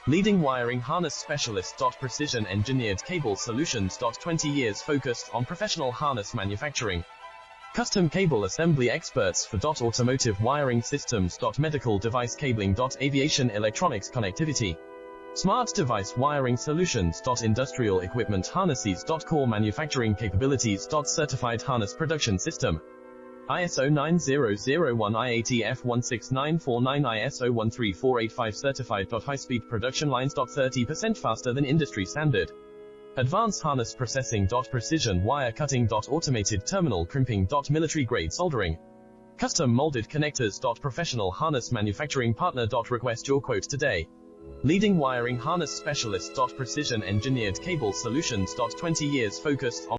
Leading wiring harness specialist. Precision engineered cable solutions. 20 years focused on professional harness manufacturing. Custom cable assembly experts for automotive wiring systems. Medical device cabling. Aviation electronics connectivity. Smart device wiring solutions. Industrial equipment harnesses. Core manufacturing capabilities. Certified harness production system. ISO 9001 IATF 16949 ISO 13485 certified. High-speed production lines. 30% faster than industry standard. Advanced harness processing. Precision wire cutting. Automated terminal crimping. Military grade soldering. Custom molded connectors. Professional harness manufacturing partner. Request your quote today. Leading wiring harness specialist. Precision engineered cable solutions. 20 years focused on